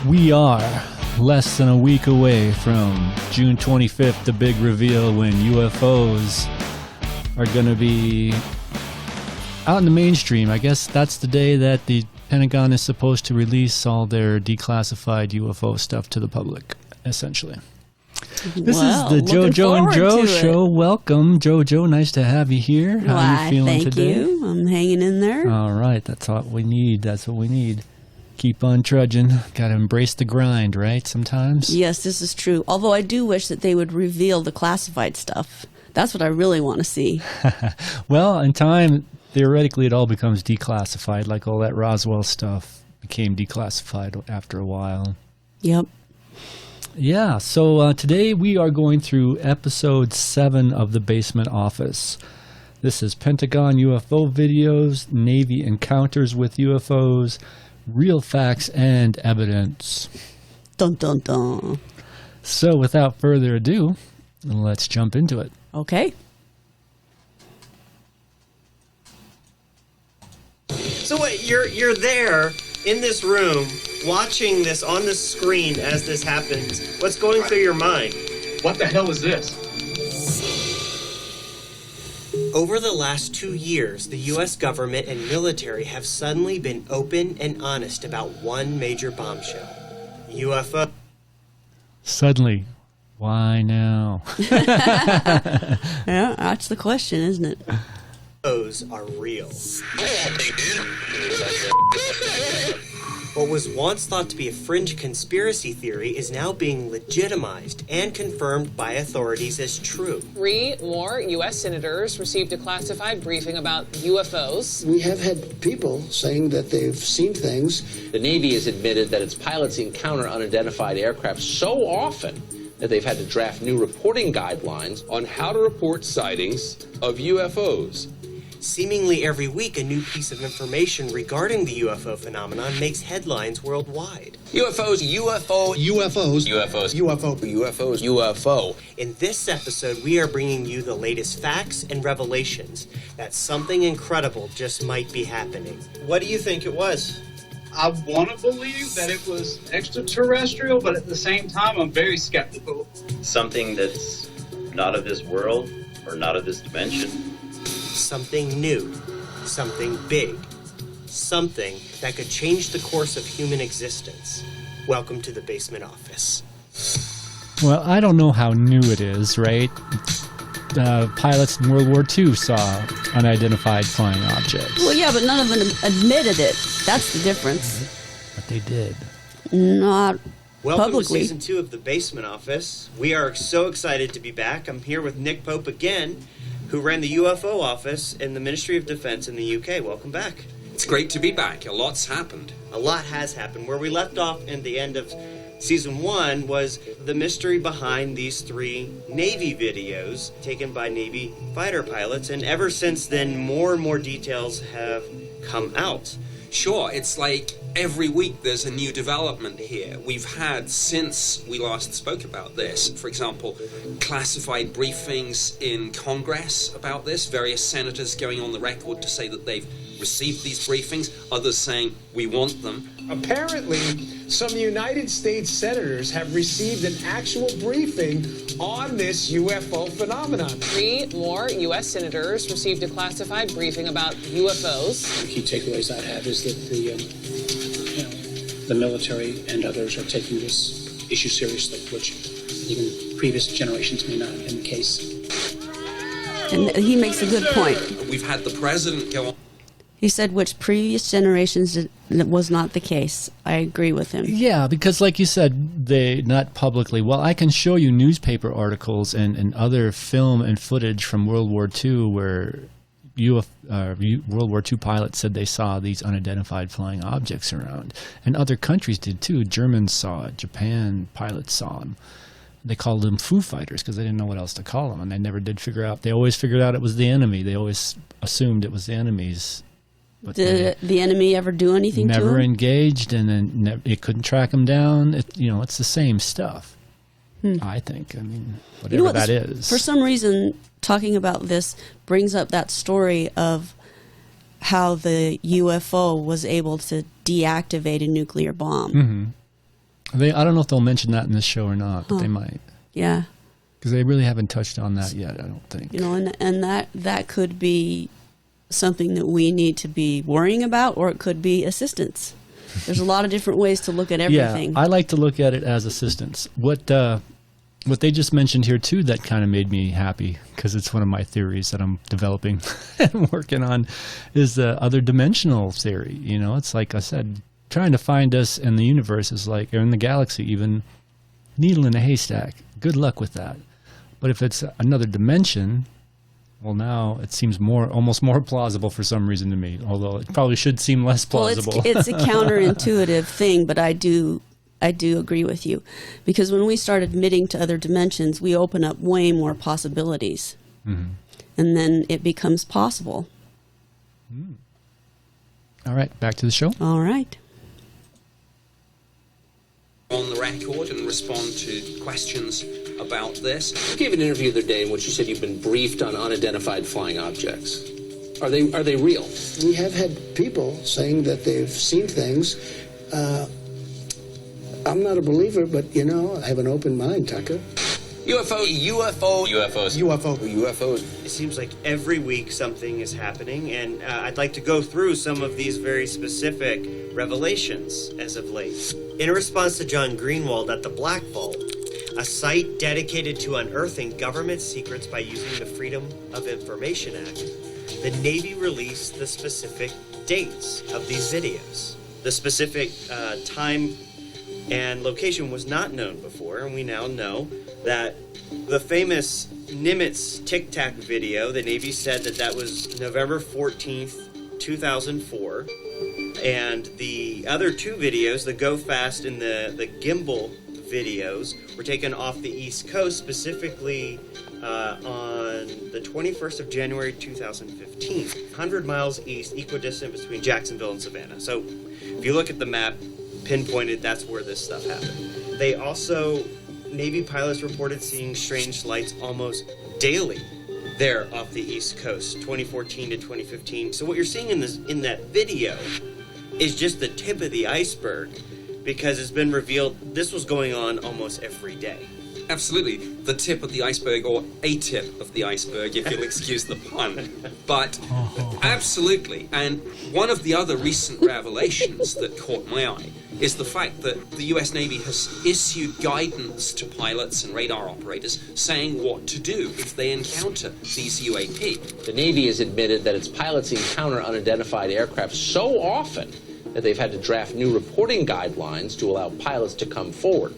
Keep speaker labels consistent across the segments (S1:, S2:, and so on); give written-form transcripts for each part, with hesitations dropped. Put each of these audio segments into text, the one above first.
S1: We are less than a week away from June 25th, the big reveal when UFOs are going to be out in the mainstream. I guess that's the day that the Pentagon is supposed to release all their declassified UFO stuff to the public, essentially. This is the JoJo and Joe show. Welcome, JoJo. Nice to have you here. How are you feeling today?
S2: Thank you. I'm hanging in there.
S1: All right. That's what we need. That's what we need. Keep on trudging. Got to embrace the grind, right? Sometimes.
S2: Yes, this is true. Although I do wish that they would reveal the classified stuff. That's what I really want to see.
S1: Well, in time, theoretically, it all becomes declassified. Like all that Roswell stuff became declassified after a while.
S2: Yep.
S1: Yeah, so today we are going through episode 7 of The Basement Office. This is Pentagon UFO videos, Navy encounters with UFOs, real facts and evidence.
S2: Dun, dun, dun.
S1: So without further ado, let's jump into it.
S2: Okay.
S3: So what, you're there in this room watching this on the screen as this happens. What's going through your mind?
S4: What the hell is this?
S3: Over the last 2 years, the U.S. government and military have suddenly been open and honest about one major bombshell. UFO.
S1: Suddenly. Why now?
S2: Yeah, that's the question, isn't it?
S3: UFOs are real. What was once thought to be a fringe conspiracy theory is now being legitimized and confirmed by authorities as true.
S5: 3 more U.S. senators received a classified briefing about UFOs.
S6: We have had people saying that they've seen things.
S7: The Navy has admitted that its pilots encounter unidentified aircraft so often that they've had to draft new reporting guidelines
S8: on how to report sightings of UFOs.
S3: Seemingly every week, a new piece of information regarding the UFO phenomenon makes headlines worldwide.
S8: UFOs, UFO,
S6: UFOs.
S8: UFOs,
S6: UFO.
S8: UFOs, UFO.
S3: In this episode, we are bringing you the latest facts and revelations that something incredible just might be happening. What do you think it was?
S4: I want to believe that it was extraterrestrial, but at the same time, I'm very skeptical.
S9: Something that's not of this world or not of this dimension.
S3: Something new, something big, something that could change the course of human existence. Welcome to the Basement Office.
S1: Well, I don't know how new it is, right? Pilots in World War II saw unidentified flying objects.
S2: Well, yeah, but none of them admitted it. That's the difference.
S1: But they did.
S2: Not
S3: Welcome
S2: publicly.
S3: to Season 2 of the Basement Office. We are so excited to be back. I'm here with Nick Pope again, who ran the UFO office in the Ministry of Defense in the UK. Welcome back.
S8: It's great to be back. A lot's happened.
S3: A lot has happened. Where we left off in the end of Season 1 was the mystery behind these 3 Navy videos taken by Navy fighter pilots, and ever since then, more and more details have come out.
S8: Sure, it's like every week there's a new development here. We've had, since we last spoke about this, for example, classified briefings in Congress about this, various senators going on the record to say that they've received these briefings, others saying, we want them.
S10: Apparently, some United States senators have received an actual briefing on this UFO phenomenon.
S5: 3 more U.S. senators received a classified briefing about UFOs.
S6: The key takeaways I have is that the military and others are taking this issue seriously, which even previous generations may not have been the case.
S2: And he makes a good point.
S8: We've had the president go on.
S2: He said which previous generations was not the case. I agree with him.
S1: Yeah, because like you said, they not publicly. Well, I can show you newspaper articles and other film and footage from World War II where World War II pilots said they saw these unidentified flying objects around. And other countries did too. Germans saw it. Japan pilots saw them. They called them Foo Fighters because they didn't know what else to call them. And they never did figure out. They always figured out it was the enemy. They always assumed it was the enemy's. But
S2: did the enemy ever do anything to him?
S1: Never engaged, and then it couldn't track him down. It's the same stuff. I think. I mean, whatever that is.
S2: For some reason, talking about this brings up that story of how the UFO was able to deactivate a nuclear bomb.
S1: Mm-hmm. I don't know if they'll mention that in this show or not, but they might.
S2: Yeah.
S1: Because they really haven't touched on that yet, I don't think.
S2: You know, and that could be something that we need to be worrying about, or it could be assistance. There's a lot of different ways to look at everything.
S1: Yeah, I like to look at it as assistance. What they just mentioned here, too, that kind of made me happy, because it's one of my theories that I'm developing and working on, is the other dimensional theory. You know, it's like I said, trying to find us in the universe is like, or in the galaxy even, needle in a haystack. Good luck with that. But if it's another dimension, well, now it seems almost more plausible for some reason to me, although it probably should seem less plausible.
S2: Well, it's a counterintuitive thing, but I do agree with you, because when we start admitting to other dimensions, we open up way more possibilities, and then it becomes possible.
S1: All right, back to the show.
S2: All right.
S8: On the record and respond to questions about this.
S7: You gave an interview the other day in which you said you've been briefed on unidentified flying objects. Are they real?
S11: We have had people saying that they've seen things. I'm not a believer, but, you know, I have an open mind, Tucker.
S3: UFOs. It seems like every week something is happening, and I'd like to go through some of these very specific revelations as of late. In response to John Greenwald at the Black Vault, a site dedicated to unearthing government secrets by using the Freedom of Information Act, the Navy released the specific dates of these videos. The specific time and location was not known before, and we now know that the famous Nimitz Tic Tac video, the Navy said that was November 14th, 2004. And the other two videos, the Go Fast and the Gimbal videos, were taken off the East Coast, specifically on the 21st of January 2015, 100 miles east, equidistant between Jacksonville and Savannah. So if you look at the map, pinpointed, that's where this stuff happened. They also, Navy pilots reported seeing strange lights almost daily there off the East Coast, 2014 to 2015. So what you're seeing in that video is just the tip of the iceberg, because it's been revealed this was going on almost every day.
S8: Absolutely. The tip of the iceberg, or a tip of the iceberg, if you'll excuse the pun. But absolutely. And one of the other recent revelations that caught my eye is the fact that the US Navy has issued guidance to pilots and radar operators saying what to do if they encounter these UAP.
S7: The Navy has admitted that its pilots encounter unidentified aircraft so often that they've had to draft new reporting guidelines to allow pilots to come forward.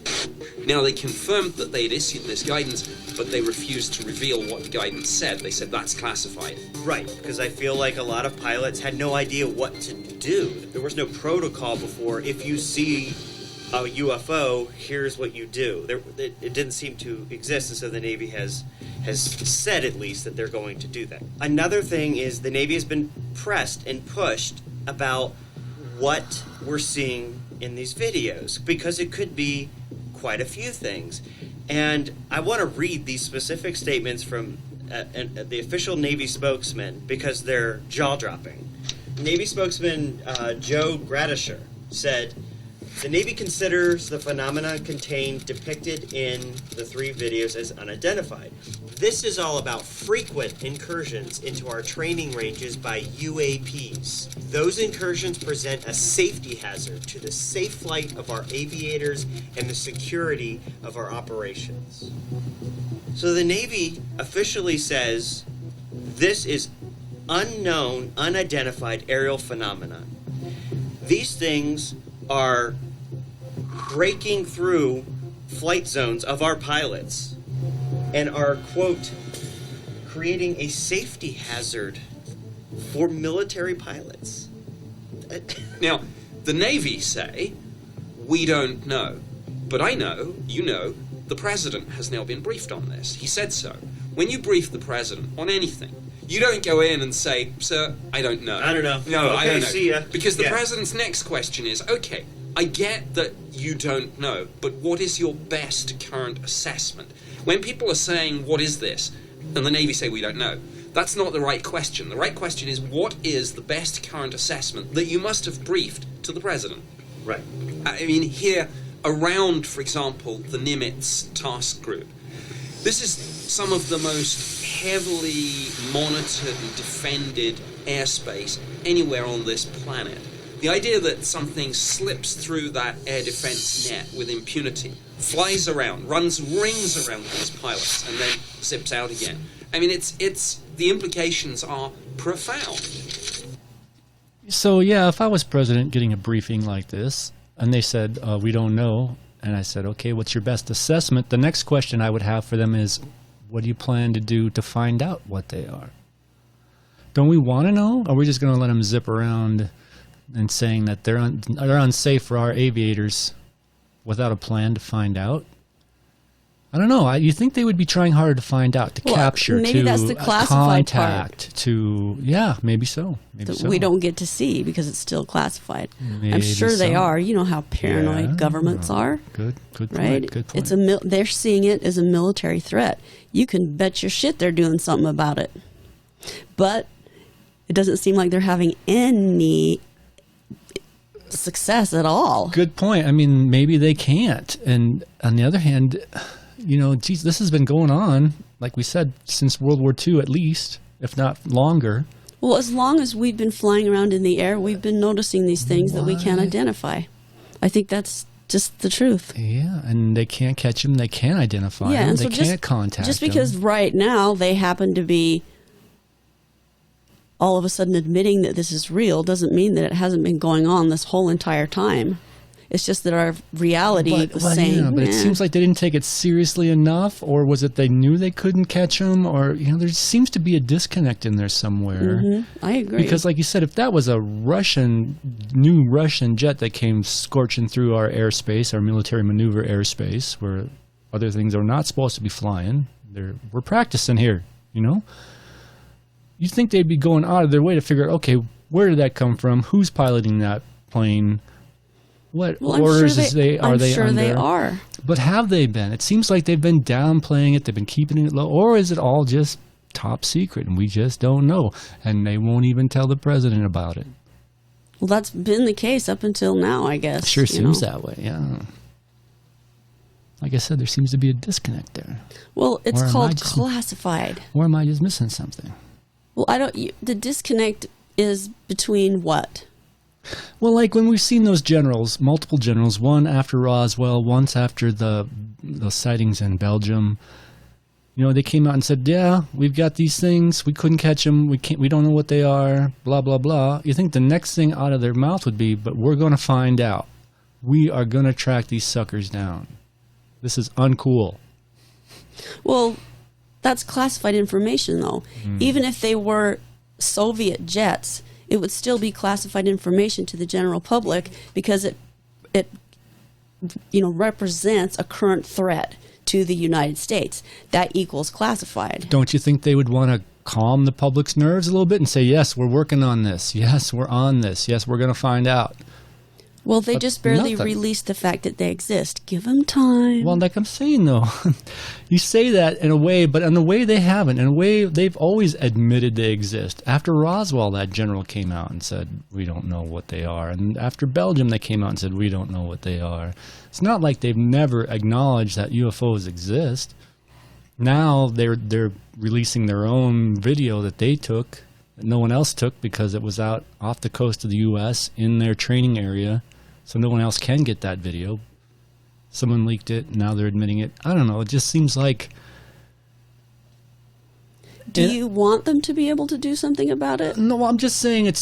S8: Now, they confirmed that they'd issued this guidance, but they refused to reveal what the guidance said. They said that's classified.
S3: Right, because I feel like a lot of pilots had no idea what to do. There was no protocol before. If you see a UFO, here's what you do. It didn't seem to exist, and so the Navy has said, at least, that they're going to do that. Another thing is the Navy has been pressed and pushed about what we're seeing in these videos, because it could be quite a few things. And I want to read these specific statements from the official Navy spokesman, because they're jaw-dropping. Navy spokesman Joe Gradisher said, "The Navy considers the phenomena depicted in the three videos as unidentified. This is all about frequent incursions into our training ranges by UAPs. Those incursions present a safety hazard to the safe flight of our aviators and the security of our operations." So the Navy officially says this is unknown, unidentified aerial phenomena. These things are breaking through flight zones of our pilots and are, quote, creating a safety hazard for military pilots.
S8: Now, the Navy say, we don't know. But I know, you know, the President has now been briefed on this. He said so. When you brief the President on anything, you don't go in and say, "Sir, I don't know."
S3: I don't know.
S8: No,
S3: okay,
S8: I don't know.
S3: See ya.
S8: Because the President's next question is, okay, I get that you don't know, but what is your best current assessment? When people are saying, what is this? And the Navy say, we don't know. That's not the right question. The right question is, what is the best current assessment that you must have briefed to the President?
S3: Right.
S8: I mean, here, around, for example, the Nimitz task group. This is some of the most heavily monitored and defended airspace anywhere on this planet. The idea that something slips through that air defense net with impunity, flies around, runs rings around these pilots, and then zips out again. I mean, it's the implications are profound.
S1: So, yeah, if I was president getting a briefing like this, and they said, we don't know, and I said, okay, what's your best assessment? The next question I would have for them is, what do you plan to do to find out what they are? Don't we want to know? Or are we just going to let them zip around and saying that they're unsafe for our aviators without a plan to find out? I don't know. You think they would be trying harder to find out, to capture,
S2: maybe
S1: to
S2: that's the classified
S1: contact, to, yeah, maybe so. Maybe so.
S2: We don't get to see because it's still classified.
S1: Maybe
S2: I'm sure they
S1: so.
S2: are. You know how paranoid governments are.
S1: Good point.
S2: Right?
S1: Good point.
S2: They're seeing it as a military threat. You can bet your shit they're doing something about it. But it doesn't seem like they're having any success at all.
S1: Good point. I mean, maybe they can't. And on the other hand, you know, geez, this has been going on, like we said, since World War II at least, if not longer.
S2: Well, as long as we've been flying around in the air, we've been noticing these things that we can't identify. I think that's just the truth.
S1: Yeah, and they can't catch them. They can't identify them.
S2: And
S1: they
S2: so
S1: can't contact
S2: just
S1: them.
S2: because right now they happen to be all of a sudden admitting that this is real doesn't mean that it hasn't been going on this whole entire time. It's just that our reality was saying...
S1: Yeah, but it seems like they didn't take it seriously enough, or was it they knew they couldn't catch them, or, you know, there seems to be a disconnect in there somewhere.
S2: Mm-hmm. I agree.
S1: Because, like you said, if that was a new Russian jet that came scorching through our airspace, our military maneuver airspace, where other things are not supposed to be flying, we're practicing here, you know? You'd think they'd be going out of their way to figure out, okay, where did that come from? Who's piloting that plane? What orders are they under?
S2: I'm sure they are.
S1: But have they been? It seems like they've been downplaying it. They've been keeping it low. Or is it all just top secret and we just don't know? And they won't even tell the president about it.
S2: Well, that's been the case up until now, I guess.
S1: Sure seems that way, yeah. Like I said, there seems to be a disconnect there.
S2: Well, it's called classified.
S1: Or am I just missing something?
S2: Well, the disconnect is between what?
S1: Well, like when we've seen those generals, multiple generals, one after Roswell, once after the sightings in Belgium, you know, they came out and said, yeah, we've got these things, we couldn't catch them, we don't know what they are, blah, blah, blah. You think the next thing out of their mouth would be, but we're going to find out. We are going to track these suckers down. This is uncool.
S2: Well, that's classified information, though. Even if they were Soviet jets, it would still be classified information to the general public because it represents a current threat to the United States. That equals classified.
S1: Don't you think they would want to calm the public's nerves a little bit and say, yes, we're working on this. Yes, we're on this. Yes, we're going to find out.
S2: Well, they just barely released the fact that they exist. Give them time.
S1: Well, like I'm saying, though, you say that in a way, but in a way they haven't. In a way, they've always admitted they exist. After Roswell, that general came out and said, we don't know what they are. And after Belgium, they came out and said, we don't know what they are. It's not like they've never acknowledged that UFOs exist. Now they're releasing their own video that they took, that no one else took because it was out off the coast of the U.S. in their training area. So no one else can get that video. Someone leaked it, now they're admitting it. I don't know, it just seems like...
S2: Do you want them to be able to do something about it?
S1: No, I'm just saying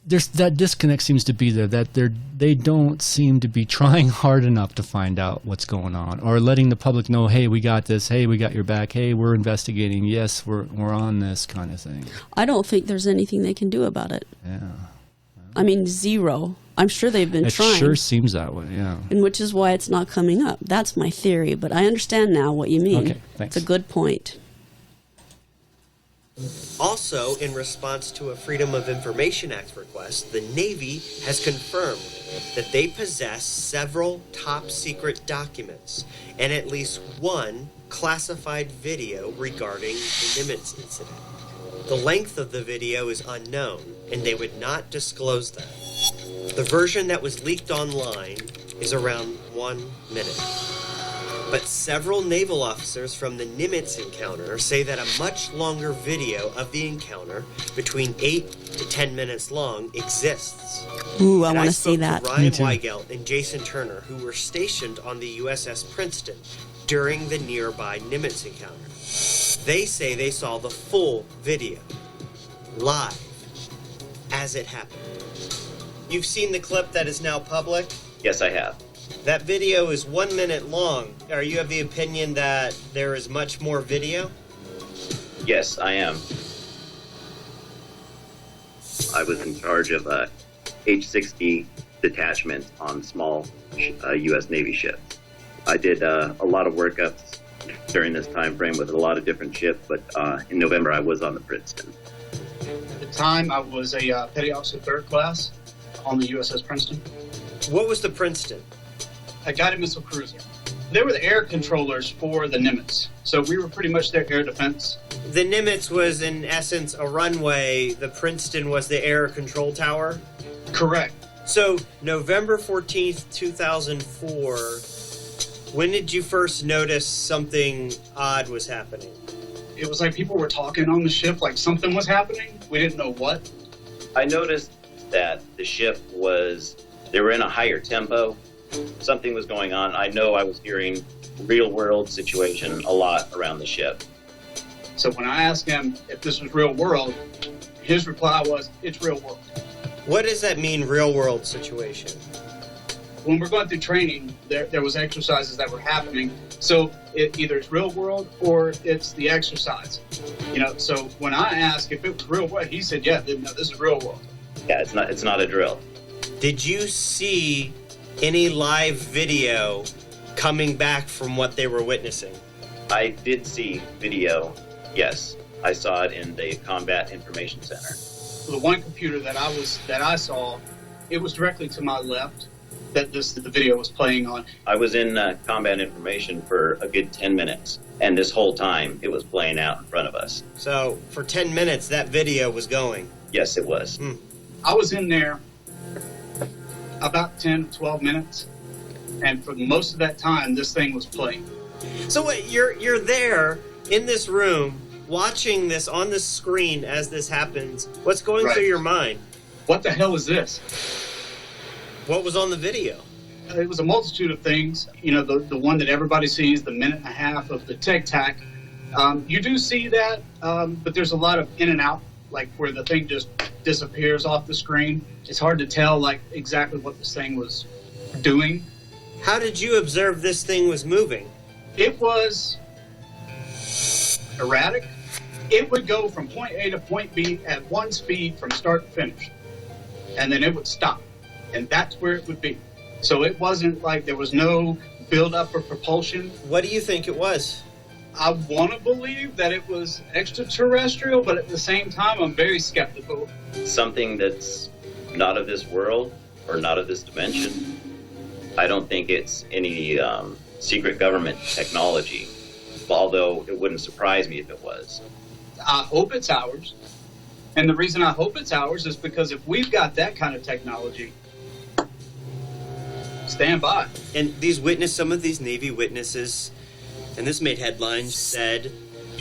S1: there's that disconnect seems to be there, that they don't seem to be trying hard enough to find out what's going on, or letting the public know, hey, we got this, hey, we got your back, hey, we're investigating, yes, we're on this kind of thing.
S2: I don't think there's anything they can do about it.
S1: Yeah.
S2: I mean, zero. I'm sure they've been trying.
S1: It sure seems that way, yeah.
S2: And which is why it's not coming up. That's my theory, but I understand now what you mean.
S1: Okay, thanks.
S2: It's a good point.
S3: Also, in response to a Freedom of Information Act request, the Navy has confirmed that they possess several top-secret documents and at least one classified video regarding the Nimitz incident. The length of the video is unknown, and they would not disclose that. The version that was leaked online is around 1 minute. But several naval officers from the Nimitz encounter say that a much longer video of the encounter, between 8 to 10 minutes long, exists.
S2: Ooh, I want to see that.
S3: Ryan Weigelt and Jason Turner, who were stationed on the USS Princeton during the nearby Nimitz encounter. They say they saw the full video, live, as it happened. You've seen the clip that is now public?
S9: Yes, I have.
S3: That video is 1 minute long. Are you of the opinion that there is much more video?
S9: Yes, I am. I was in charge of a H-60 detachment on small U.S. Navy ships. I did a lot of workups during this time frame with a lot of different ships, but in November I was on the Princeton.
S6: At the time, I was a petty officer third class on the USS Princeton.
S3: What was the Princeton?
S6: A guided missile cruiser. They were the air controllers for the Nimitz, so we were pretty much their air defense.
S3: The Nimitz was, in essence, a runway. The Princeton was the air control tower?
S6: Correct.
S3: So, November 14th, 2004, when did you first notice something odd was happening?
S6: It was like people were talking on the ship like something was happening. We didn't know what.
S9: I noticed that the ship they were in a higher tempo. Something was going on. I know I was hearing real world situation a lot around the ship.
S6: So when I asked him if this was real world, his reply was, it's real world.
S3: What does that mean, real world situation?
S6: When we're going through training, there was exercises that were happening. So either it's real world or it's the exercise. So when I asked if it was real world, he said, yeah, no, this is real world.
S9: Yeah, it's not a drill.
S3: Did you see any live video coming back from what they were witnessing?
S9: I did see video, yes. I saw it in the Combat Information Center.
S6: The one computer that I saw, it was directly to my left that the video was playing on.
S9: I was in Combat Information for a good 10 minutes, and this whole time it was playing out in front of us.
S3: So for 10 minutes that video was going?
S9: Yes, it was.
S6: I was in there about 10, 12 minutes, and for most of that time, this thing was playing.
S3: So what, you're there in this room, watching this on the screen as this happens. What's going through your mind?
S6: What the hell is this?
S3: What was on the video?
S6: It was a multitude of things. The one that everybody sees, the minute and a half of the TEC-TAC. You do see that, but there's a lot of in and out, like where the thing just disappears off the screen. It's hard to tell exactly what this thing was doing.
S3: How did you observe this thing was moving?
S6: It was erratic. It would go from point A to point B at one speed from start to finish. And then it would stop. And that's where it would be. So it wasn't like there was no buildup or propulsion.
S3: What do you think it was?
S6: I want to believe that it was extraterrestrial, but at the same time, I'm very skeptical.
S9: Something that's not of this world or not of this dimension. I don't think it's any secret government technology, although it wouldn't surprise me if it was.
S6: I hope it's ours. And the reason I hope it's ours is because if we've got that kind of technology, stand by.
S3: And some of these Navy witnesses, and this made headlines, said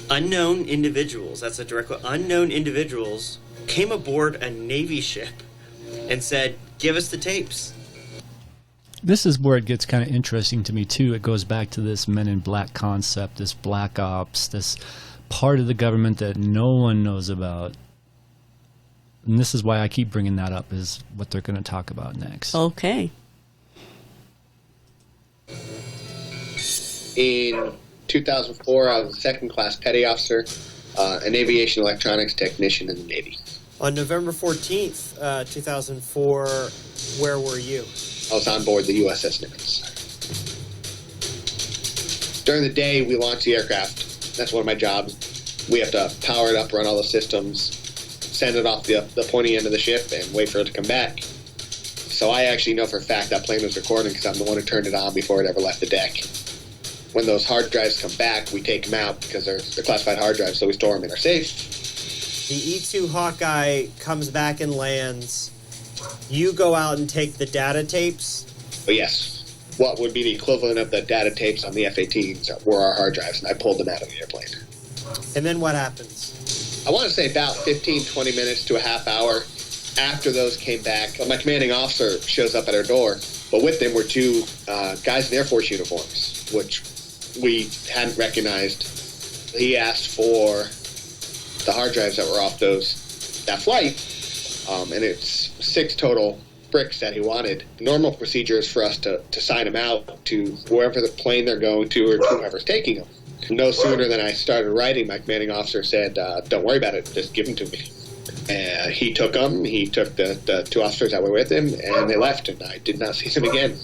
S3: unknown individuals, that's a direct quote, unknown individuals came aboard a Navy ship and said, give us the tapes.
S1: This is where it gets kind of interesting to me, too. It goes back to this Men in Black concept, this black ops, this part of the government that no one knows about. And this is why I keep bringing that up, is what they're going to talk about next.
S2: Okay.
S12: In 2004, I was a second-class petty officer, an aviation electronics technician in the Navy.
S3: On November 14th, 2004, where were you?
S12: I was on board the USS Nimitz. During the day, we launch the aircraft. That's one of my jobs. We have to power it up, run all the systems, send it off the pointy end of the ship, and wait for it to come back. So I actually know for a fact that plane was recording because I'm the one who turned it on before it ever left the deck. When those hard drives come back, we take them out because they're classified hard drives, so we store them in our safe.
S3: The E-2 Hawkeye comes back and lands. You go out and take the data tapes?
S12: Oh, yes. what would be the equivalent of the data tapes on the F-18s were our hard drives, and I pulled them out of the airplane.
S3: And then what happens?
S12: I want to say about 15, 20 minutes to a half hour after those came back, my commanding officer shows up at our door, but with them were two guys in Air Force uniforms, which we hadn't recognized. He asked for the hard drives that were off that flight, and it's 6 total bricks that he wanted. The normal procedure is for us to sign them out to wherever the plane they're going to or whoever's taking them. No sooner than I started writing, my commanding officer said, don't worry about it, just give them to me. He took them, he took the 2 officers that were with him, and they left, and I did not see them again.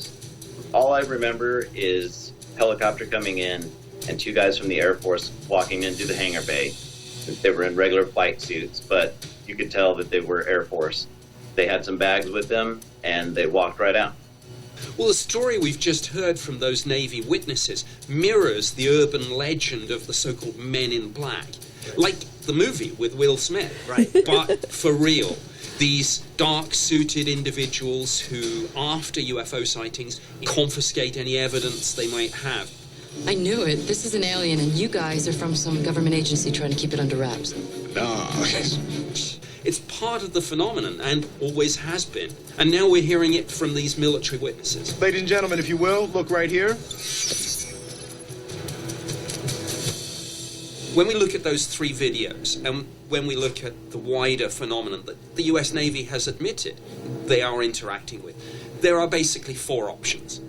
S9: All I remember is helicopter coming in and 2 guys from the Air Force walking into the hangar bay. They were in regular flight suits, but you could tell that they were Air Force. They had some bags with them, and they walked right out.
S8: Well, the story we've just heard from those Navy witnesses mirrors the urban legend of the so-called Men in Black. Like the movie with Will Smith.
S3: Right.
S8: But for real. These dark-suited individuals who, after UFO sightings, confiscate any evidence they might have.
S13: I knew it. This is an alien, and you guys are from some government agency trying to keep it under wraps.
S12: No.
S8: It's part of the phenomenon, and always has been. And now we're hearing it from these military witnesses.
S14: Ladies and gentlemen, if you will, look right here.
S8: When we look at those 3 videos, and when we look at the wider phenomenon that the US Navy has admitted they are interacting with, there are basically 4 options.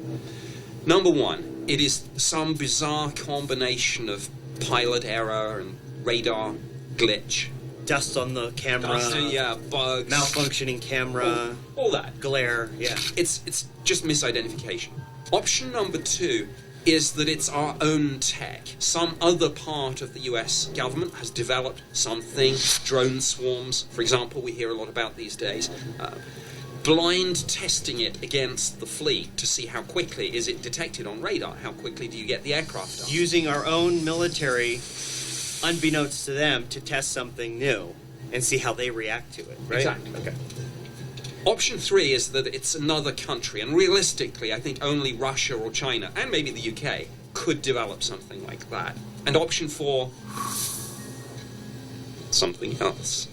S8: Number 1, it is some bizarre combination of pilot error and radar glitch.
S3: Dust on the camera.
S8: Bugs.
S3: Malfunctioning camera.
S8: All that.
S3: Glare, yeah.
S8: It's just misidentification. Option number 2 is that it's our own tech. Some other part of the US government has developed something. Drone swarms, for example, we hear a lot about these days. Blind testing it against the fleet to see how quickly is it detected on radar. How quickly do you get the aircraft up?
S3: Using our own military, unbeknownst to them, to test something new and see how they react to it, right?
S8: Exactly.
S3: Okay.
S8: Option 3 is that it's another country, and realistically, I think only Russia or China, and maybe the UK, could develop something like that. And option 4, something else.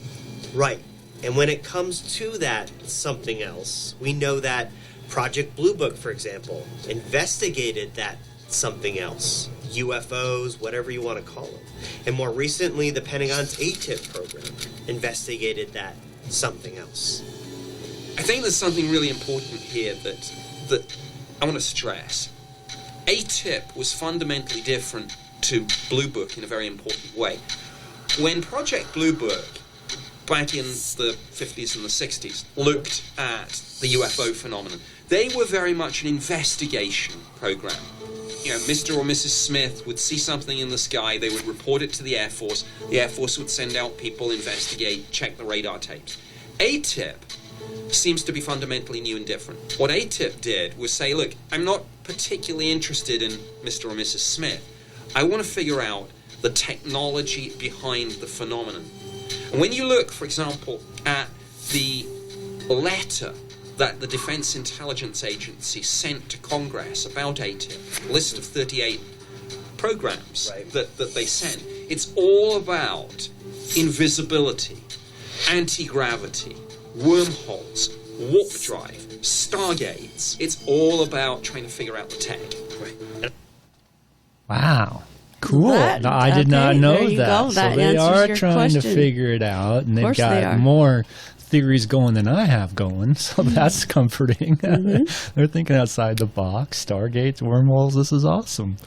S3: Right. And when it comes to that something else, we know that Project Blue Book, for example, investigated that something else. UFOs, whatever you want to call them. And more recently, the Pentagon's ATIP program investigated that something else.
S8: I think there's something really important here that I want to stress. ATIP was fundamentally different to Blue Book in a very important way. When Project Blue Book, back in the 50s and the 60s, looked at the UFO phenomenon, they were very much an investigation program. You know, Mr. or Mrs. Smith would see something in the sky, they would report it to the Air Force would send out people, investigate, check the radar tapes. ATIP seems to be fundamentally new and different. What ATIP did was say, look, I'm not particularly interested in Mr. or Mrs. Smith. I want to figure out the technology behind the phenomenon. And when you look, for example, at the letter that the Defense Intelligence Agency sent to Congress about ATIP, a list of 38 programs that they sent, it's all about invisibility, anti-gravity, wormholes, warp drive, stargates. It's all about trying to figure out the tech.
S1: Wow. Cool. I did not know that. So they are trying to figure it out, and they've got more theories going than I have going, so that's comforting. They're thinking outside the box. Stargates, wormholes, this is awesome.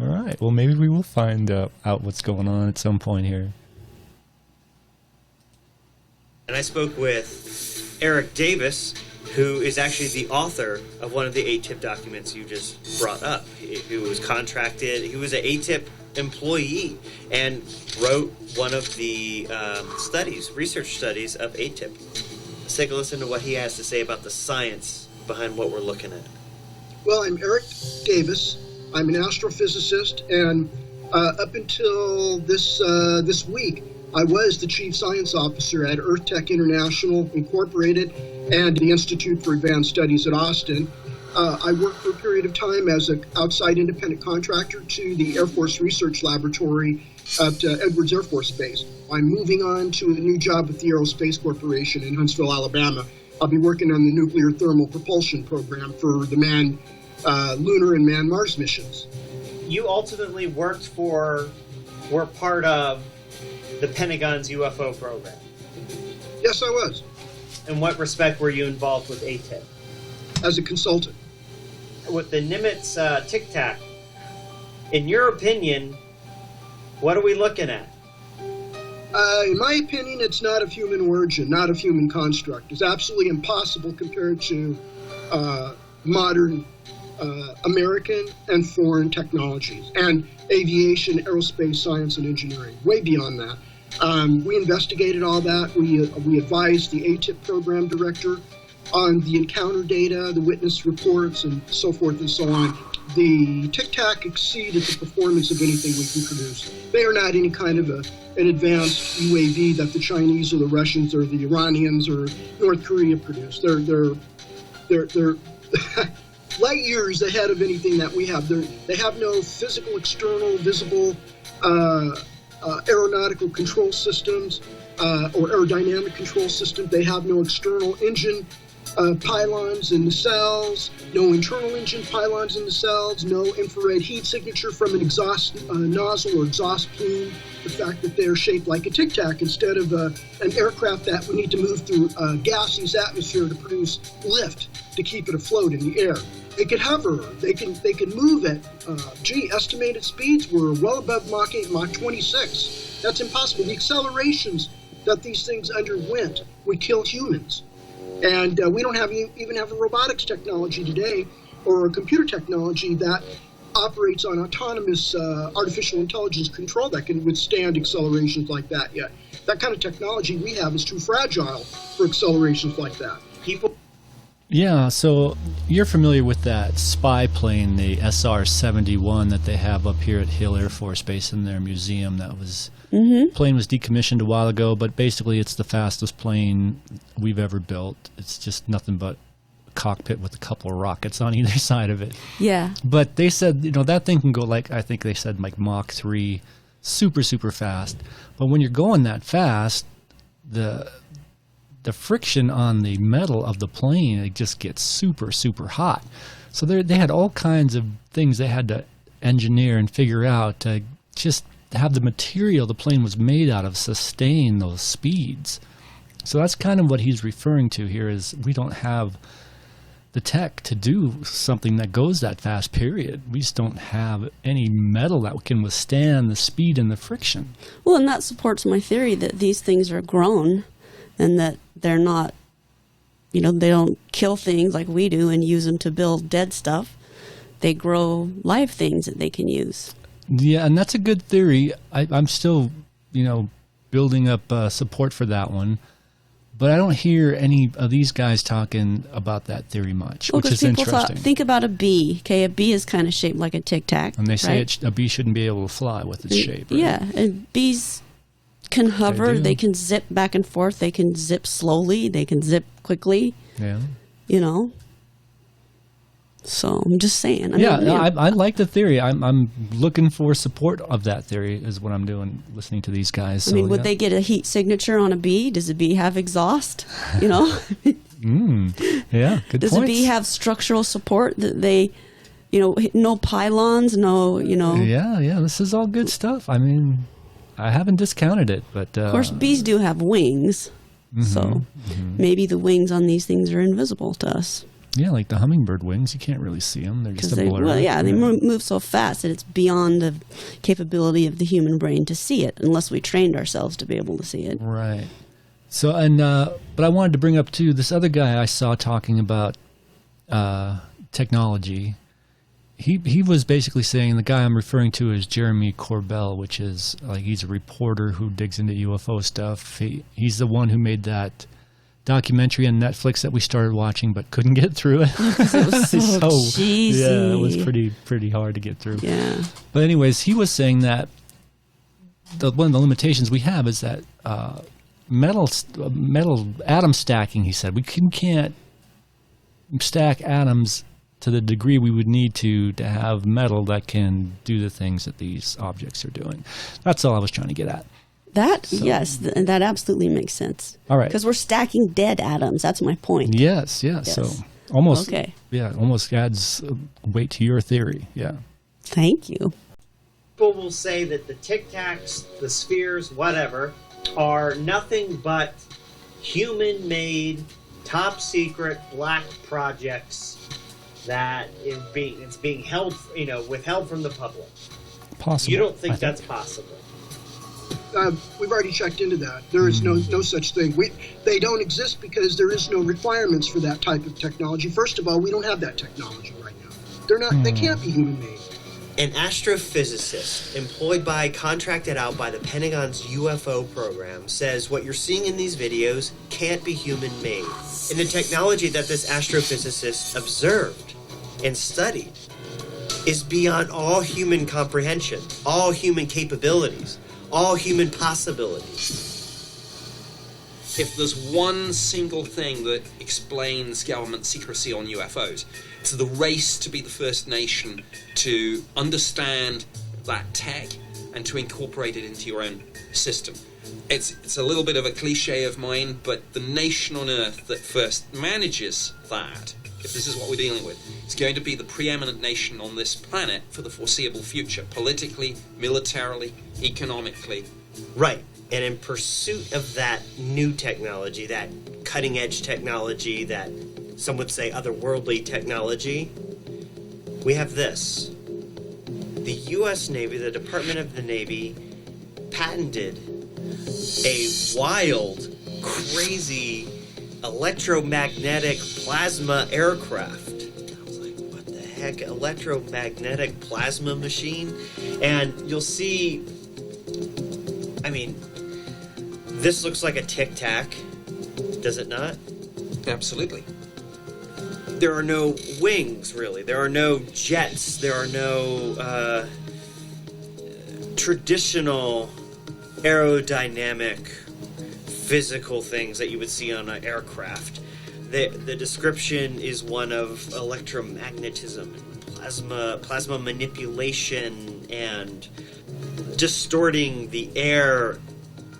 S1: All right. Well, maybe we will find out what's going on at some point here.
S3: And I spoke with Eric Davis, who is actually the author of one of the ATIP documents you just brought up. He was contracted, he was an ATIP employee, and wrote one of the research studies of ATIP. Let's take a listen to what he has to say about the science behind what we're looking at.
S11: Well, I'm Eric Davis. I'm an astrophysicist, and up until this week, I was the Chief Science Officer at Earth Tech International Incorporated and the Institute for Advanced Studies at Austin. I worked for a period of time as an outside independent contractor to the Air Force Research Laboratory at Edwards Air Force Base. I'm moving on to a new job with the Aerospace Corporation in Huntsville, Alabama. I'll be working on the nuclear thermal propulsion program for the manned lunar and manned Mars missions.
S3: You ultimately were part of the Pentagon's UFO program.
S11: Yes, I was.
S3: In what respect were you involved with ATIP?
S11: As a consultant.
S3: With the Nimitz Tic Tac, in your opinion, what are we looking at?
S11: In my opinion, it's not of human origin, not of human construct. It's absolutely impossible compared to modern American and foreign technologies and aviation, aerospace, science, and engineering. Way beyond that. We investigated all that. We advised the ATIP program director on the encounter data, the witness reports, and so forth and so on. The Tic Tac exceeded the performance of anything we can produce. They are not any kind of an advanced UAV that the Chinese or the Russians or the Iranians or North Korea produce. They're light years ahead of anything that we have. They have no physical, external, visible aeronautical control systems or aerodynamic control systems. They have no external engine pylons in the cells, no internal engine pylons in the cells, no infrared heat signature from an exhaust nozzle or exhaust plume. The fact that they're shaped like a Tic Tac instead of an aircraft that would need to move through a gaseous atmosphere to produce lift to keep it afloat in the air. They can hover. They can move at estimated speeds were well above Mach 8, Mach 26. That's impossible. The accelerations that these things underwent would kill humans. And we don't even have a robotics technology today or a computer technology that operates on autonomous artificial intelligence control that can withstand accelerations like that yet. That kind of technology we have is too fragile for accelerations like that.
S1: Yeah, so you're familiar with that spy plane, the SR-71 that they have up here at Hill Air Force Base in their museum. That was plane was decommissioned a while ago, but basically it's the fastest plane we've ever built. It's just nothing but a cockpit with a couple of rockets on either side of it.
S2: Yeah.
S1: But they said, that thing can go I think they said Mach 3, super, super fast. But when you're going that fast, the friction on the metal of the plane, it just gets super, super hot. So they had all kinds of things they had to engineer and figure out to just have the material the plane was made out of sustain those speeds. So that's kind of what he's referring to here is we don't have the tech to do something that goes that fast, period. We just don't have any metal that can withstand the speed and the friction.
S2: Well, and that supports my theory that these things are grown and that they're not, they don't kill things like we do and use them to build dead stuff. They grow live things that they can use.
S1: Yeah, and that's a good theory. I'm still, building up support for that one. But I don't hear any of these guys talking about that theory much, which is interesting.
S2: Think about a bee. Okay, a bee is kind of shaped like a Tic Tac.
S1: And they say a bee shouldn't be able to fly with its shape. Right?
S2: Yeah, and bees can hover. They can zip back and forth. They can zip slowly. They can zip quickly.
S1: Yeah.
S2: So I'm just saying.
S1: I like the theory. I'm looking for support of that theory is what I'm doing, listening to these guys. So,
S2: would they get a heat signature on a bee? Does a bee have exhaust?
S1: Yeah, good
S2: Does a bee have structural support that they, no pylons, no,
S1: Yeah, this is all good stuff. I haven't discounted it, but...
S2: of course, bees do have wings, so maybe the wings on these things are invisible to us.
S1: Yeah, like the hummingbird wings, you can't really see them. They're just a blur.
S2: They move so fast that it's beyond the capability of the human brain to see it, unless we trained ourselves to be able to see it.
S1: Right. So, but I wanted to bring up, too, this other guy I saw talking about technology. He was basically saying, the guy I'm referring to is Jeremy Corbell, which is, he's a reporter who digs into UFO stuff. He's the one who made that documentary on Netflix that we started watching but couldn't get through it.
S2: It was so cheesy.
S1: Yeah, it was pretty hard to get through.
S2: Yeah.
S1: But anyways, he was saying that one of the limitations we have is that metal atom stacking, he said. We can't stack atoms to the degree we would need to have metal that can do the things that these objects are doing. That's all I was trying to get at.
S2: Yes, that absolutely makes sense.
S1: All right.
S2: Because we're stacking dead atoms. That's my point.
S1: Yes. So almost,
S2: okay.
S1: Yeah, almost adds weight to your theory. Yeah.
S2: Thank you.
S3: People will say that the Tic Tacs, the spheres, whatever, are nothing but human-made, top-secret black projects that it's being held, withheld from the public.
S1: Possible.
S3: You don't think that's possible?
S11: We've already checked into that. There is no such thing. They don't exist because there is no requirements for that type of technology. First of all, we don't have that technology right now. They're not. They can't be human-made.
S3: An astrophysicist contracted out by the Pentagon's UFO program says what you're seeing in these videos can't be human-made. And the technology that this astrophysicist observed and studied is beyond all human comprehension, all human capabilities, all human possibilities.
S8: If there's one single thing that explains government secrecy on UFOs, it's the race to be the first nation to understand that tech and to incorporate it into your own system. It's a little bit of a cliche of mine, but the nation on Earth that first manages that, if this is what we're dealing with, is going to be the preeminent nation on this planet for the foreseeable future, politically, militarily, economically.
S3: Right. And in pursuit of that new technology, that cutting-edge technology, that some would say otherworldly technology, we have this. The U.S. Navy, the Department of the Navy, patented a wild, crazy, electromagnetic plasma aircraft. I was like, what the heck? Electromagnetic plasma machine? And you'll see, this looks like a Tic Tac, does it not?
S8: Absolutely.
S3: There are no wings, really. There are no jets. There are no traditional aerodynamic, physical things that you would see on an aircraft. The description is one of electromagnetism, plasma manipulation, and distorting the air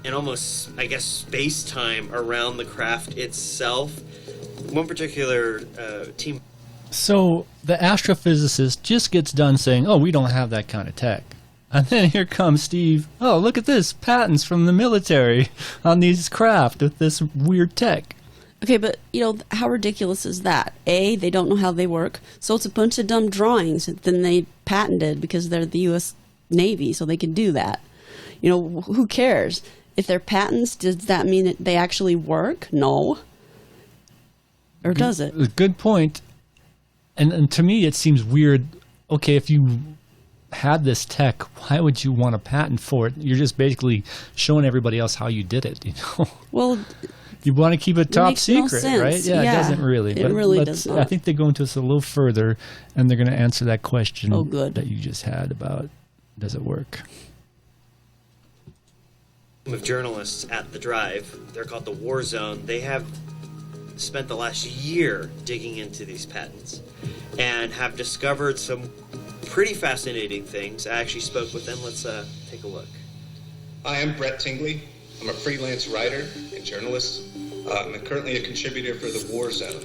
S3: and almost, I guess, space-time around the craft itself. One particular team.
S1: So the astrophysicist just gets done saying, oh, we don't have that kind of tech. And then here comes Steve. Oh, look at this. Patents from the military on these craft with this weird tech.
S2: Okay, but, how ridiculous is that? A, they don't know how they work. So it's a bunch of dumb drawings that then they patented because they're the U.S. Navy, so they can do that. Who cares? If they're patents, does that mean that they actually work? No. Or does it?
S1: Good point. And to me, it seems weird. Okay, if you had this tech, why would you want a patent for it? You're just basically showing everybody else how you did it.
S2: Well,
S1: you want to keep it top secret,
S2: no sense.
S1: right? Yeah, it doesn't really.
S2: It really does not.
S1: I think they go into this a little further, and they're going to answer that question
S2: that
S1: you just had about does it work?
S3: Of journalists at the Drive, they're called the War Zone. They have spent the last year digging into these patents and have discovered some pretty fascinating things. I actually spoke with them. Let's take a look.
S15: Hi, I'm Brett Tingley. I'm a freelance writer and journalist. I'm currently a contributor for the War Zone,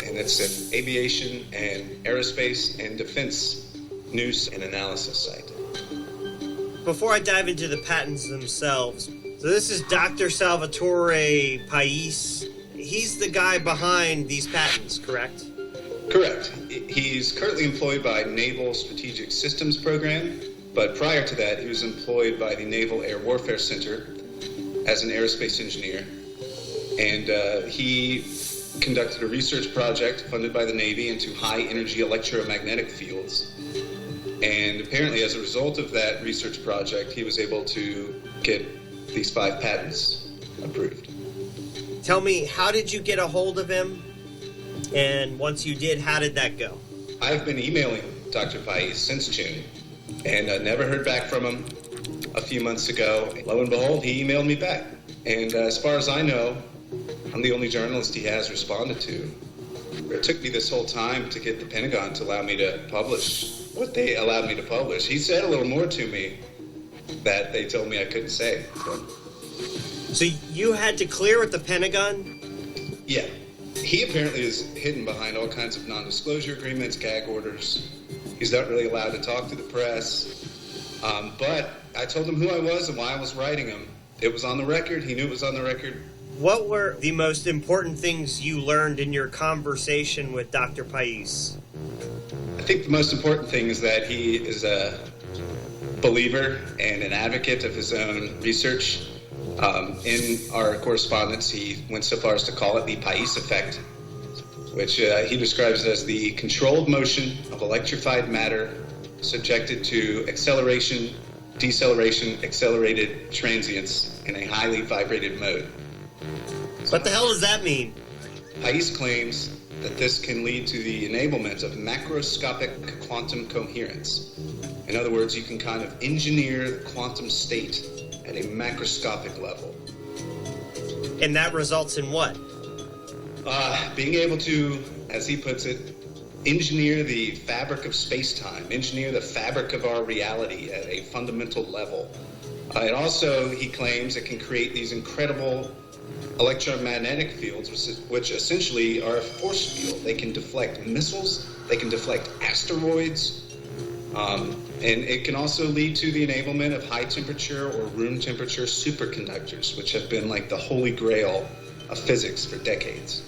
S15: and it's an aviation and aerospace and defense news and analysis site.
S3: Before I dive into the patents themselves, so this is Dr. Salvatore Pais. He's the guy behind these patents, correct?
S15: Correct. He's currently employed by Naval Strategic Systems Program, but prior to that, he was employed by the Naval Air Warfare Center as an aerospace engineer. And he conducted a research project funded by the Navy into high-energy electromagnetic fields. And apparently, as a result of that research project, he was able to get these 5 patents approved.
S3: Tell me, how did you get a hold of him? And once you did, how did that go?
S15: I've been emailing Dr. Pais since June, and never heard back from him. A few months ago, lo and behold, he emailed me back. And as far as I know, I'm the only journalist he has responded to. It took me this whole time to get the Pentagon to allow me to publish what they allowed me to publish. He said a little more to me that they told me I couldn't say.
S3: So you had to clear with the Pentagon?
S15: Yeah. He apparently is hidden behind all kinds of non-disclosure agreements, gag orders. He's not really allowed to talk to the press. But I told him who I was and why I was writing him. It was on the record. He knew it was on the record.
S3: What were the most important things you learned in your conversation with Dr. Pais?
S15: I think the most important thing is that he is a believer and an advocate of his own research. In our correspondence, he went so far as to call it the Pais effect, which he describes as the controlled motion of electrified matter subjected to acceleration, deceleration, accelerated transients in a highly vibrated mode.
S3: What the hell does that mean?
S15: Pais claims that this can lead to the enablement of macroscopic quantum coherence. In other words, you can kind of engineer the quantum state at a macroscopic level.
S3: And that results in what?
S15: Being able to, as he puts it, engineer the fabric of space-time, engineer the fabric of our reality at a fundamental level. And also, he claims it can create these incredible electromagnetic fields, which essentially are a force field. They can deflect missiles, they can deflect asteroids, and it can also lead to the enablement of high temperature or room temperature superconductors, which have been like the holy grail of physics for decades.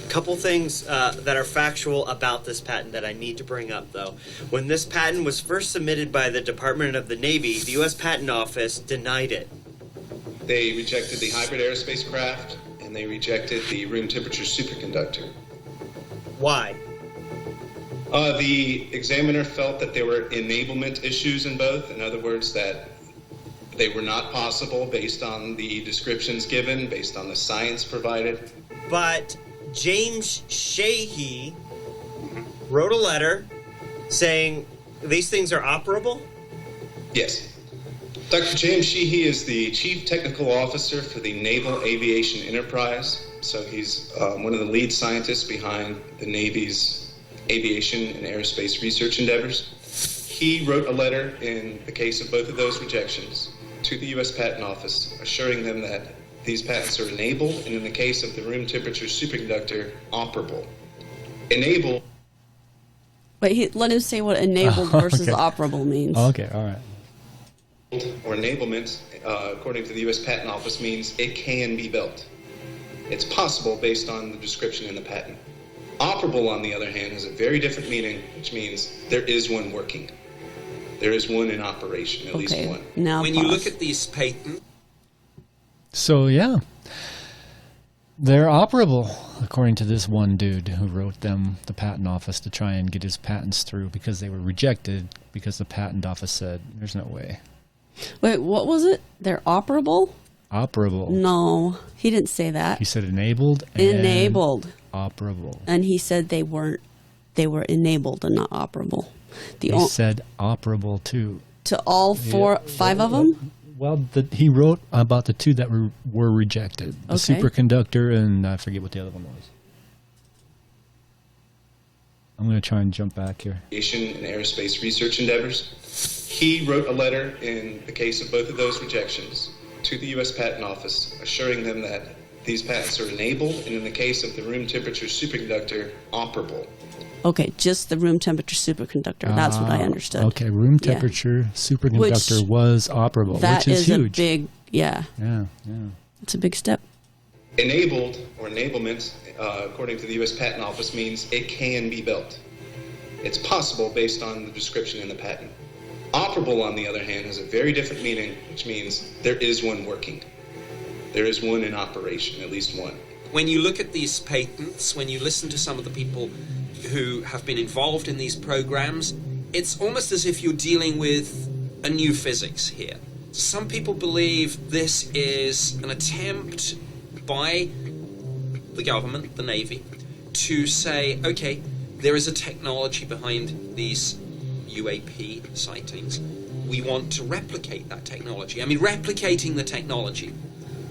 S3: Couple things that are factual about this patent that I need to bring up, though. When this patent was first submitted by the Department of the Navy, the U.S. Patent Office denied it.
S15: They rejected the hybrid aerospace craft, and they rejected the room temperature superconductor.
S3: Why?
S15: The examiner felt that there were enablement issues in both. In other words, that they were not possible based on the descriptions given, based on the science provided.
S3: But James Sheehy wrote a letter saying these things are operable?
S15: Yes. Dr. James Sheehy is the Chief Technical Officer for the Naval Aviation Enterprise. So he's one of the lead scientists behind the Navy's aviation and aerospace research endeavors. He wrote a letter in the case of both of those rejections to the U.S. Patent Office, assuring them that these patents are enabled, and in the case of the room temperature superconductor, operable. Enabled.
S2: Wait, let him say what enabled versus operable means.
S1: Okay, all right.
S15: Or enablement, according to the U.S. Patent Office, means it can be built. It's possible based on the description in the patent. Operable, on the other hand, has a very different meaning, which means there is one working. There is one in operation, at least one.
S2: Now
S8: when you look at these patents...
S1: So, yeah. They're operable, according to this one dude who wrote them, the patent office, to try and get his patents through because they were rejected because the patent office said, there's no way.
S2: Wait, what was it? They're operable?
S1: Operable.
S2: No, he didn't say that.
S1: He said enabled and
S2: enabled.
S1: Operable.
S2: And he said they were enabled and not operable.
S1: He said operable too.
S2: To all five of them?
S1: Well, he wrote about the two that were rejected. The superconductor and I forget what the other one was. I'm going to try and jump back here.
S15: Aviation and aerospace research endeavors. He wrote a letter in the case of both of those rejections to the U.S. Patent Office, assuring them that these patents are enabled, and in the case of the room temperature superconductor, operable.
S2: Okay, just the room temperature superconductor. That's what I understood.
S1: Okay, room temperature superconductor was operable, which is huge.
S2: That is a big, yeah. It's a big step.
S15: Enabled, or enablement, according to the U.S. Patent Office, means it can be built. It's possible based on the description in the patent. Operable, on the other hand, has a very different meaning, which means there is one working. There is one in operation, at least one.
S8: When you look at these patents, when you listen to some of the people who have been involved in these programs, it's almost as if you're dealing with a new physics here. Some people believe this is an attempt by the government, the Navy, to say, okay, there is a technology behind these UAP sightings. We want to replicate that technology. I mean, replicating the technology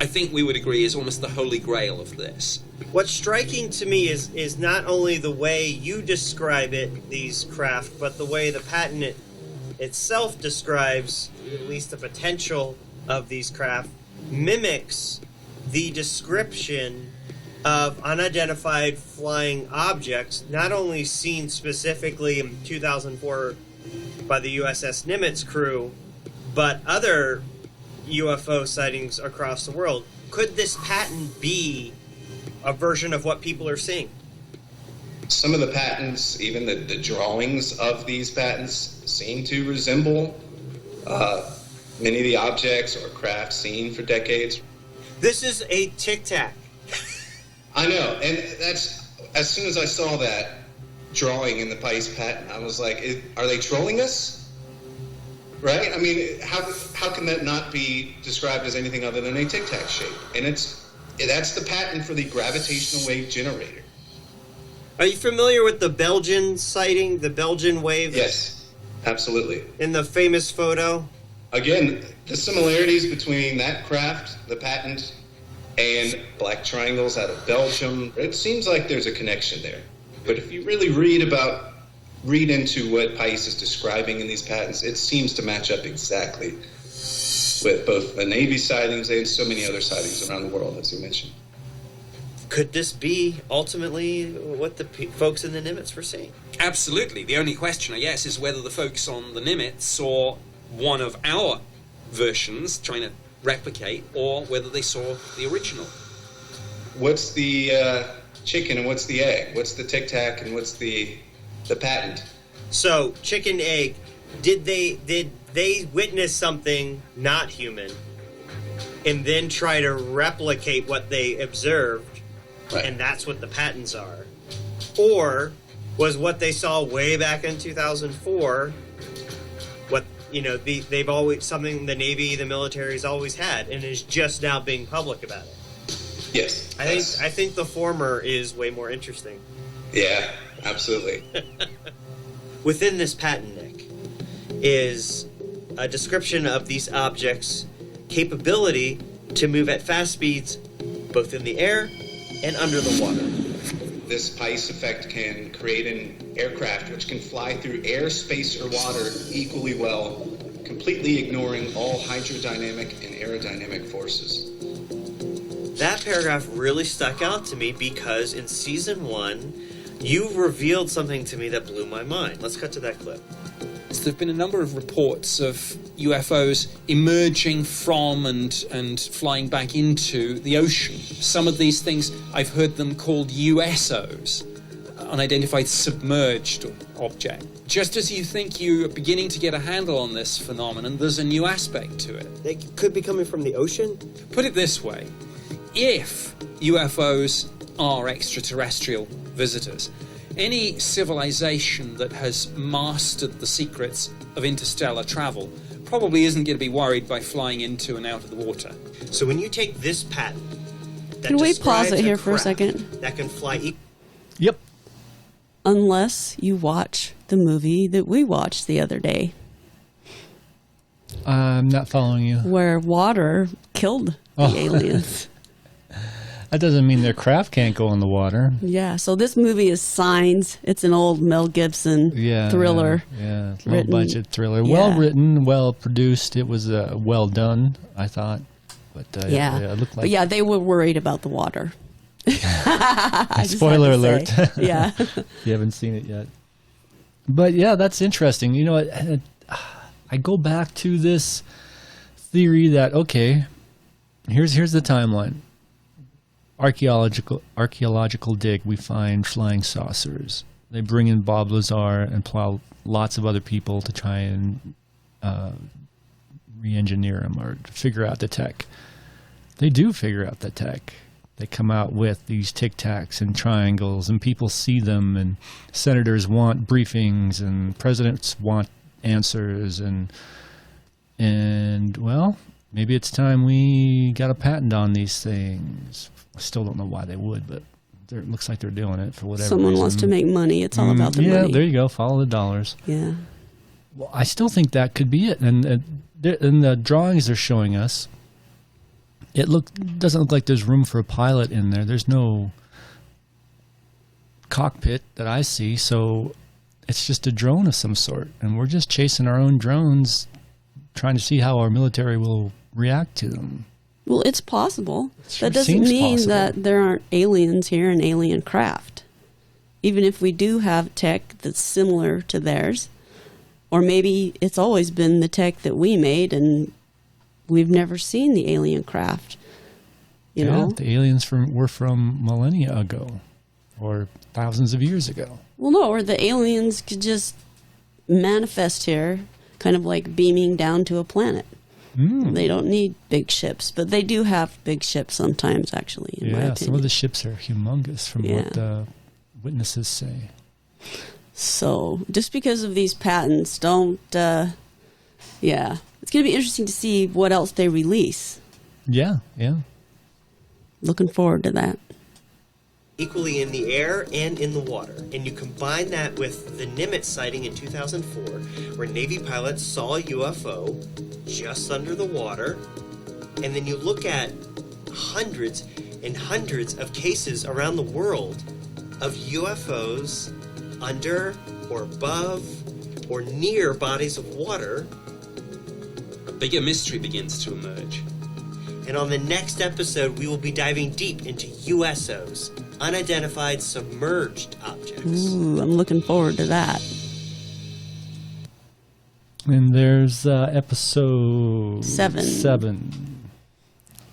S8: I think we would agree, is almost the holy grail of this.
S3: What's striking to me is not only the way you describe it, these craft, but the way the patent itself describes at least the potential of these craft mimics the description of unidentified flying objects, not only seen specifically in 2004 by the USS Nimitz crew, but other UFO sightings across the world. Could this patent be a version of what people are seeing?
S15: Some of the patents, even the drawings of these patents, seem to resemble many of the objects or craft seen for decades.
S3: This is a Tic Tac.
S15: I know, and that's, as soon as I saw that drawing in the Pice patent, I was like, are they trolling us? Right? I mean, how can that not be described as anything other than a Tic Tac shape? And that's the patent for the gravitational wave generator.
S3: Are you familiar with the Belgian sighting, the Belgian wave?
S15: Yes, absolutely.
S3: In the famous photo?
S15: Again, the similarities between that craft, the patent, and black triangles out of Belgium, it seems like there's a connection there. But if you really read into what Pice is describing in these patents, it seems to match up exactly with both the Navy sightings and so many other sightings around the world, as you mentioned.
S3: Could this be ultimately what the folks in the Nimitz were seeing?
S8: Absolutely. The only question, I guess, is whether the folks on the Nimitz saw one of our versions trying to replicate, or whether they saw the original.
S15: What's the chicken and what's the egg? What's the Tic Tac and what's the patent?
S3: So, chicken, egg, did they witness something not human and then try to replicate what they observed, right, and that's what the patents are? Or was what they saw way back in 2004 what, they've always, something the Navy, the military's always had, and is just now being public about it?
S15: Yes.
S3: I think the former is way more interesting.
S15: Yeah, absolutely.
S3: Within this patent, Nick, is a description of these objects' capability to move at fast speeds both in the air and under the water.
S15: This Pice effect can create an aircraft which can fly through air, space, or water equally well, completely ignoring all hydrodynamic and aerodynamic forces.
S3: That paragraph really stuck out to me because in season 1, you revealed something to me that blew my mind. Let's cut to that clip.
S8: So there have been a number of reports of UFOs emerging from and flying back into the ocean. Some of these things, I've heard them called USOs, unidentified submerged object. Just as you think you're beginning to get a handle on this phenomenon, there's a new aspect to it.
S3: They could be coming from the ocean?
S8: Put it this way. If UFOs are extraterrestrial visitors, any civilization that has mastered the secrets of interstellar travel probably isn't going to be worried by flying into and out of the water.
S3: So when you take this patent,
S2: can we pause it here for a second?
S3: That can fly.
S1: Yep.
S2: Unless you watch the movie that we watched the other day.
S1: I'm not following you.
S2: Where water killed the aliens.
S1: That doesn't mean their craft can't go in the water.
S2: Yeah, so this movie is Signs. It's an old Mel Gibson thriller.
S1: Yeah, low-budget thriller. Yeah. Well written, well produced. It was well done, I thought. But it looked like...
S2: But they were worried about the water.
S1: Spoiler alert.
S2: Yeah.
S1: You haven't seen it yet. But yeah, that's interesting. I go back to this theory that, okay, here's the timeline. Archaeological dig, we find flying saucers. They bring in Bob Lazar and plow lots of other people to try and re-engineer them or figure out the tech. They do figure out the tech. They come out with these Tic Tacs and triangles, and people see them, and senators want briefings, and presidents want answers, and well, maybe it's time we got a patent on these things. I still don't know why they would, but it looks like they're doing it for whatever
S2: Someone
S1: reason.
S2: wants to make money. It's all about the money.
S1: Yeah, there you go. Follow the dollars.
S2: Yeah.
S1: Well, I still think that could be it. And the drawings they're showing us, doesn't look like there's room for a pilot in there. There's no cockpit that I see, so it's just a drone of some sort, and we're just chasing our own drones, trying to see how our military will react to them.
S2: Well, it's possible.
S1: Sure
S2: that doesn't
S1: seems
S2: mean
S1: possible.
S2: that there aren't aliens here and alien craft. Even if we do have tech that's similar to theirs, or maybe it's always been the tech that we made and we've never seen the alien craft. You know?
S1: The aliens were from millennia ago or thousands of years ago.
S2: Well, no, or the aliens could just manifest here, kind of like beaming down to a planet. They don't need big ships, but they do have big ships sometimes, actually, in my opinion.
S1: Some of the ships are humongous from what the witnesses say. So,
S2: just because of these patents, don't, it's going to be interesting to see what else they release.
S1: Yeah.
S2: Looking forward to that.
S3: Equally in the air and in the water. And you combine that with the Nimitz sighting in 2004, where Navy pilots saw a UFO just under the water. And then you look at hundreds and hundreds of cases around the world of UFOs under or above or near bodies of water.
S8: A bigger mystery begins to emerge.
S3: And on the next episode, we will be diving deep into USOs, unidentified submerged objects.
S2: Ooh, I'm looking forward to that.
S1: And there's episode 7.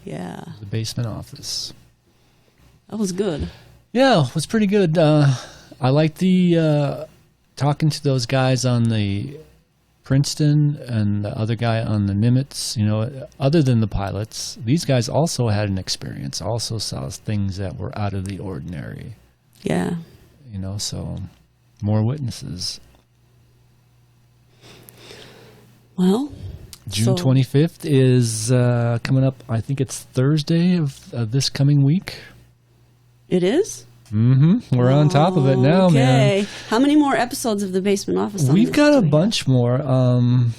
S2: Yeah.
S1: The basement office.
S2: That was good.
S1: Yeah, it was pretty good. I like the talking to those guys on the Princeton and the other guy on the Nimitz. You know, other than the pilots, these guys also had an experience, also saw things that were out of the ordinary.
S2: Yeah.
S1: You know, so more witnesses.
S2: Well,
S1: June 25th is coming up. I think it's Thursday of this coming week.
S2: It is?
S1: Mm-hmm. We're on top of it now, man.
S2: Okay. How many more episodes of the Basement Office?
S1: We've got a bunch more.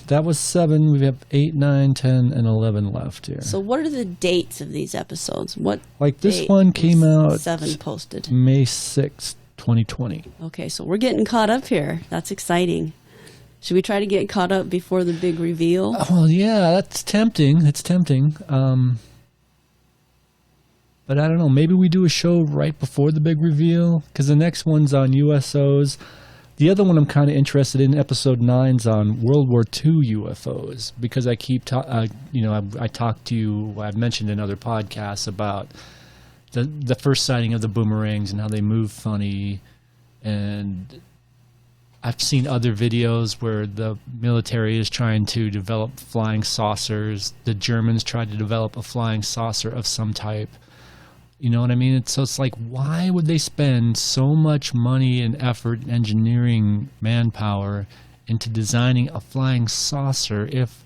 S1: That was 7. We have 8, 9, 10, and 11 left here.
S2: So what are the dates of these episodes? What
S1: Like this one came out
S2: 7 posted.
S1: May 6th, 2020.
S2: Okay, so we're getting caught up here. That's exciting. Should we try to get caught up before the big reveal?
S1: Well, yeah, that's tempting. It's tempting. But I don't know. Maybe we do a show right before the big reveal, because the next one's on USOs. The other one I'm kind of interested in, episode 9's on World War II UFOs, because I keep I talked to you. I've mentioned in other podcasts about the first sighting of the boomerangs and how they move funny, and I've seen other videos where the military is trying to develop flying saucers. The Germans tried to develop a flying saucer of some type. You know what I mean? So it's like, why would they spend so much money and effort and engineering manpower into designing a flying saucer if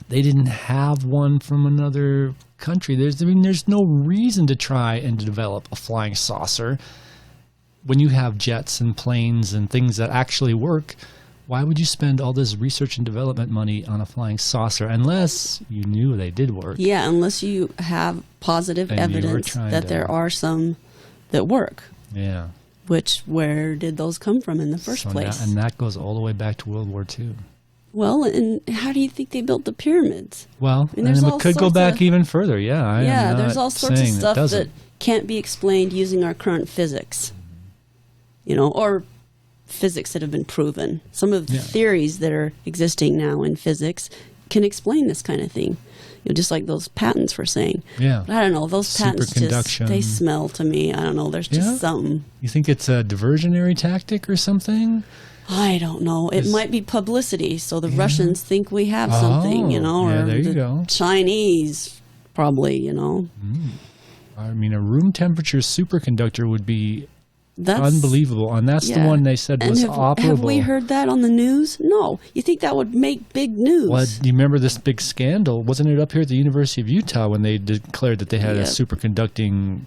S1: they didn't have one from another country? There's no reason to try and develop a flying saucer when you have jets and planes and things that actually work. Why would you spend all this research and development money on a flying saucer unless you knew they did work?
S2: Yeah, unless you have positive evidence that there are some that work.
S1: Yeah.
S2: Where did those come from in the first place?
S1: And that goes all the way back to World War II.
S2: Well, and how do you think they built the pyramids?
S1: Well, and it could go back even further. Yeah.
S2: There's all sorts of stuff that can't be explained using our current physics. You know, or physics that have been proven. Some of the theories that are existing now in physics can explain this kind of thing. You know, just like those patents we're saying.
S1: Yeah.
S2: But I don't know. Those patents they smell to me. I don't know. There's just something.
S1: You think it's a diversionary tactic or something?
S2: I don't know. It might be publicity, so the Russians think we have something, you know, or
S1: there you go.
S2: Chinese probably, you know.
S1: I mean, a room temperature superconductor would be unbelievable, and that's the one they said was operable.
S2: Have we heard that on the news? No. You think that would make big news?
S1: Well, you remember this big scandal? Wasn't it up here at the University of Utah when they declared that they had a superconducting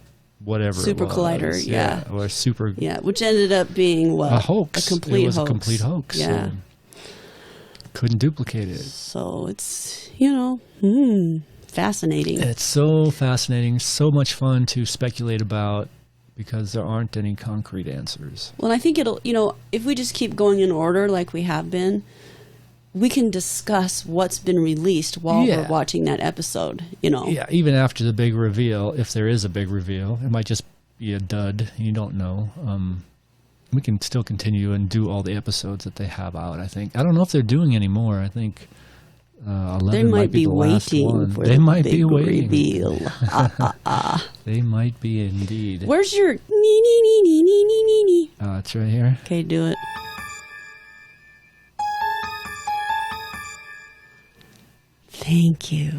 S1: whatever
S2: super collider,
S1: or super,
S2: which ended up being what?
S1: A hoax.
S2: A complete hoax.
S1: A complete hoax.
S2: Yeah.
S1: So couldn't duplicate it.
S2: So it's, you know, fascinating.
S1: It's so fascinating, so much fun to speculate about because there aren't any concrete answers.
S2: Well, I think it'll, if we just keep going in order like we have been, we can discuss what's been released while we're watching that episode,
S1: Yeah, even after the big reveal, if there is a big reveal, it might just be a dud. You don't know. We can still continue and do all the episodes that they have out, I think. I don't know if they're doing any more. I think 11 might be the last one. They might be waiting.
S2: Reveal.
S1: They might be indeed.
S2: Where's your nee?
S1: It's right here.
S2: Okay, do it. Thank you.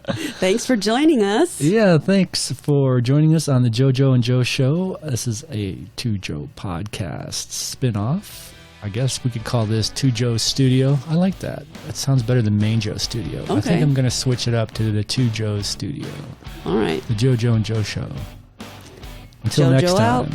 S2: Thanks for joining us.
S1: Yeah, thanks for joining us on the JoJo and Joe show. This is a 2Joe podcast spin-off. I guess we could call this 2Joe Studio. I like that. That sounds better than Main Joe Studio. Okay. I think I'm going to switch it up to the 2Joe Studio.
S2: All right.
S1: The JoJo and Joe show. Until
S2: JoJo
S1: next time.
S2: Out.